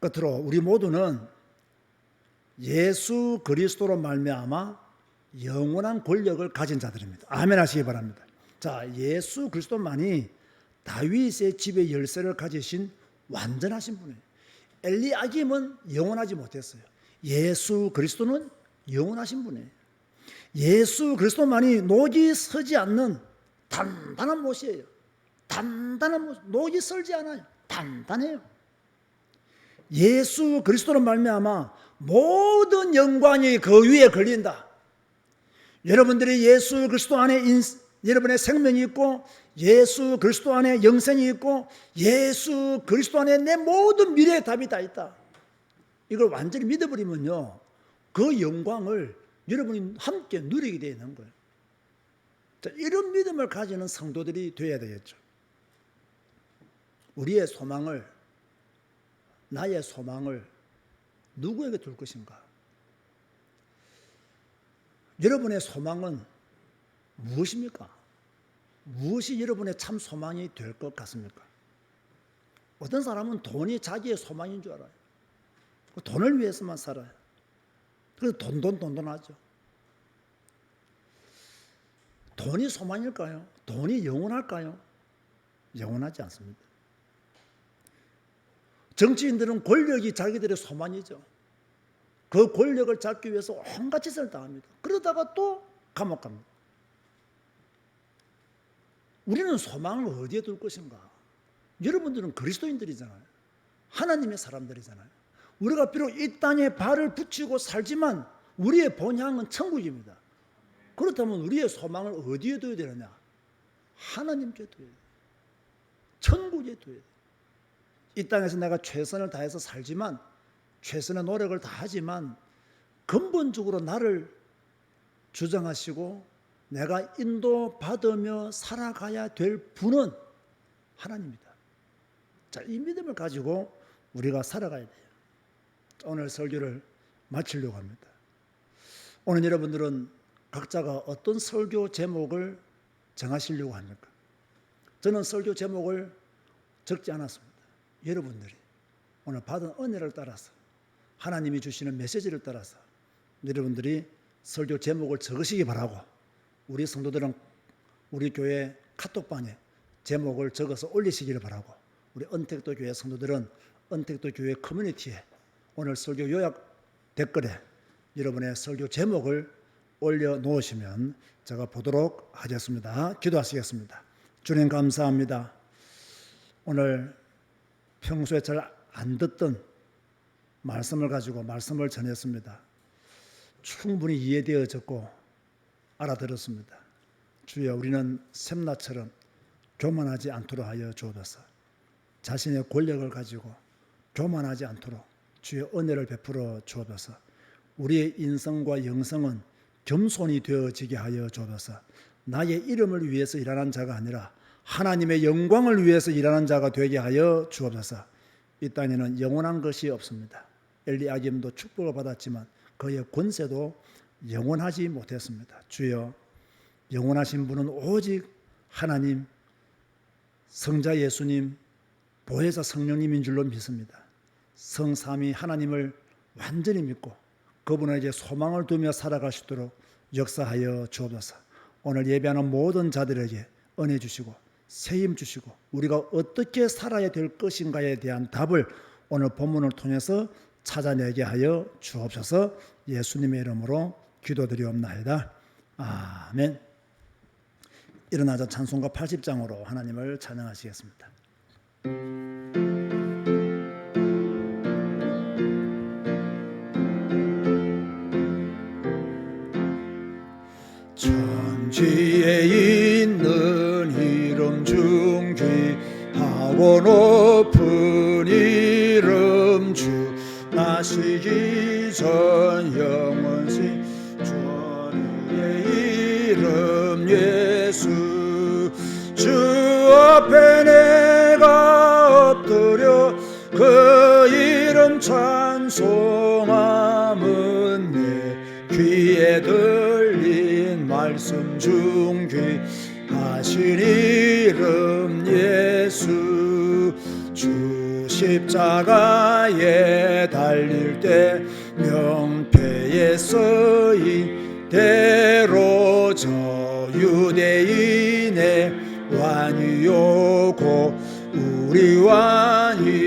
끝으로 우리 모두는 예수 그리스도로 말미암아 영원한 권력을 가진 자들입니다. 아멘 하시기 바랍니다. 자, 예수 그리스도만이 다윗의 집의 열쇠를 가지신 완전하신 분이에요. 엘리야김은 영원하지 못했어요. 예수 그리스도는 영원하신 분이에요. 예수 그리스도만이 녹이 서지 않는 단단한 못이에요. 단단한 모습, 녹이 썰지 않아요. 단단해요. 예수 그리스도로 말미암아 모든 영광이 그 위에 걸린다. 여러분들이 예수 그리스도 안에 여러분의 생명이 있고, 예수 그리스도 안에 영생이 있고, 예수 그리스도 안에 내 모든 미래의 답이 다 있다. 이걸 완전히 믿어버리면요, 그 영광을 여러분이 함께 누리게 되어 있는 거예요. 자, 이런 믿음을 가지는 성도들이 되어야 되겠죠. 우리의 소망을, 나의 소망을 누구에게 둘 것인가? 여러분의 소망은 무엇입니까? 무엇이 여러분의 참 소망이 될 것 같습니까? 어떤 사람은 돈이 자기의 소망인 줄 알아요. 돈을 위해서만 살아요. 그래서 돈하죠. 돈이 소망일까요? 돈이 영원할까요? 영원하지 않습니다. 정치인들은 권력이 자기들의 소망이죠. 그 권력을 잡기 위해서 온갖 짓을 다 합니다. 그러다가 또 감옥 갑니다. 우리는 소망을 어디에 둘 것인가? 여러분들은 그리스도인들이잖아요. 하나님의 사람들이잖아요. 우리가 비록 이 땅에 발을 붙이고 살지만 우리의 본향은 천국입니다. 그렇다면 우리의 소망을 어디에 둬야 되느냐? 하나님께 둬야 돼요. 천국에 둬야 돼요. 이 땅에서 내가 최선을 다해서 살지만, 최선의 노력을 다하지만 근본적으로 나를 주장하시고 내가 인도받으며 살아가야 될 분은 하나님입니다. 자, 이 믿음을 가지고 우리가 살아가야 돼요. 오늘 설교를 마치려고 합니다. 오늘 여러분들은 각자가 어떤 설교 제목을 정하시려고 합니까? 저는 설교 제목을 적지 않았습니다. 여러분들이 오늘 받은 은혜를 따라서, 하나님이 주시는 메시지를 따라서 여러분들이 설교 제목을 적으시기 바라고, 우리 성도들은 우리 교회 카톡방에 제목을 적어서 올리시기를 바라고, 우리 은택도 교회 성도들은 은택도 교회 커뮤니티에 오늘 설교 요약 댓글에 여러분의 설교 제목을 올려놓으시면 제가 보도록 하겠습니다. 기도하시겠습니다. 주님 감사합니다. 오늘 평소에 잘 안 듣던 말씀을 가지고 말씀을 전했습니다. 충분히 이해되어졌고 알아들었습니다. 주여, 우리는 샘나처럼 교만하지 않도록 하여 주옵소서. 자신의 권력을 가지고 교만하지 않도록 주의 은혜를 베풀어 주옵소서. 우리의 인성과 영성은 겸손이 되어지게 하여 주옵소서. 나의 이름을 위해서 일하는 자가 아니라 하나님의 영광을 위해서 일하는 자가 되게 하여 주옵소서. 이 땅에는 영원한 것이 없습니다. 엘리야김도 축복을 받았지만 그의 권세도 영원하지 못했습니다. 주여, 영원하신 분은 오직 하나님, 성자 예수님, 보혜사 성령님인 줄로 믿습니다. 성삼위 하나님을 완전히 믿고 그분에게 소망을 두며 살아가시도록 역사하여 주옵소서. 오늘 예배하는 모든 자들에게 은혜 주시고 세임 주시고 우리가 어떻게 살아야 될 것인가에 대한 답을 오늘 본문을 통해서 찾아내게 하여 주옵소서. 예수님의 이름으로 기도드리옵나이다. 아멘. 일어나자 찬송가 80장으로 하나님을 찬양하시겠습니다. 천지에 있는 이름 중 귀하고 높은 이름 주 나시기 전 영원시 주의 이름 예수 주 앞에 내가 엎드려 그 이름 찬송함은 내 귀에 들린 말씀 중 귀하신 이름 예수 주 십자가에 달릴 때 명패에 쓰인 대로 저 유대인의 왕이요 고 우리 왕이시라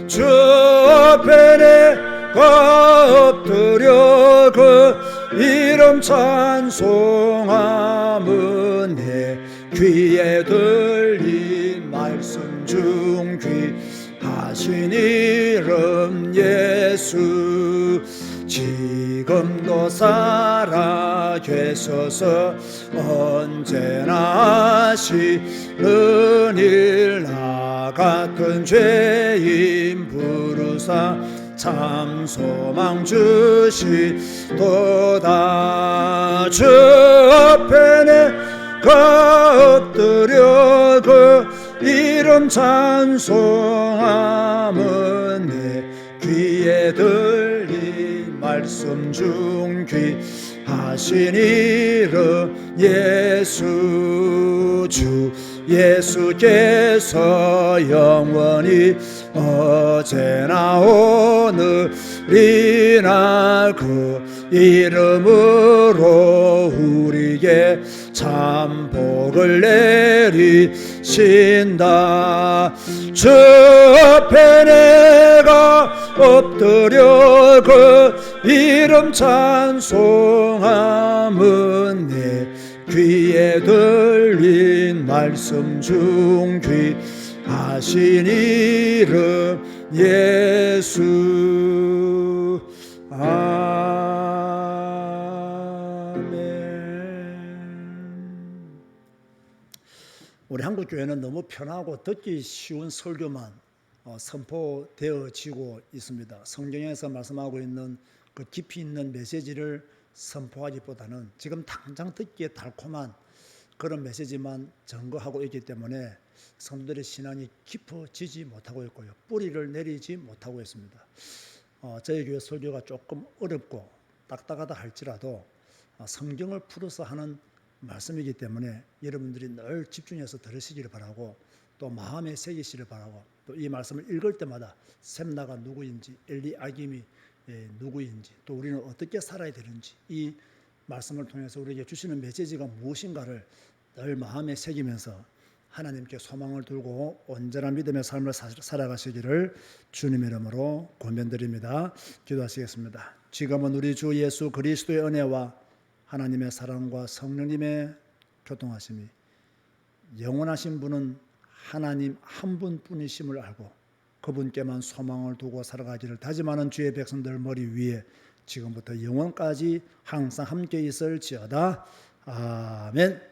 주 앞에 내가 엎드려 그 이름 찬송함은 내 귀에 들린 말씀 중 귀하신 이름 예수 지금도 살아 계셔서 언제나 하시는 일 나 같은 죄인 부르사 참 소망 주시도다 주 앞에 내가 엎드려 그 이름 찬송하면 내 귀에 들린 말씀 중 귀하신 이름 예수 주 예수께서 영원히 어제나 오늘이나 그 이름으로 우리에게 참 복을 내리신다 주 앞에 내가 엎드려 그 이름 찬송하면 내 귀에 들린 말씀 중 귀하신 이름 예수 아멘. 우리 한국 교회는 너무 편하고 듣기 쉬운 설교만 선포되어지고 있습니다. 성경에서 말씀하고 있는 그 깊이 있는 메시지를 선포하기보다는 지금 당장 듣기에 달콤한 그런 메시지만 전거하고 있기 때문에 성도들의 신앙이 깊어지지 못하고 있고요. 뿌리를 내리지 못하고 있습니다. 저희 교회 설교가 조금 어렵고 딱딱하다 할지라도 성경을 풀어서 하는 말씀이기 때문에 여러분들이 늘 집중해서 들으시기를 바라고 또 마음에 새기시기를 바라고 또 이 말씀을 읽을 때마다 셈나가 누구인지 엘리야김이 누구인지 또 우리는 어떻게 살아야 되는지 이 말씀을 통해서 우리에게 주시는 메시지가 무엇인가를 늘 마음에 새기면서 하나님께 소망을 두고 온전한 믿음의 삶을 살아가시기를 주님의 이름으로 권면드립니다. 기도하시겠습니다. 지금은 우리 주 예수 그리스도의 은혜와 하나님의 사랑과 성령님의 교통하심이 영원하신 분은 하나님 한 분뿐이심을 알고 그분께만 소망을 두고 살아가기를 다짐하는 주의 백성들 머리 위에 지금부터 영원까지 항상 함께 있을지어다. 아멘.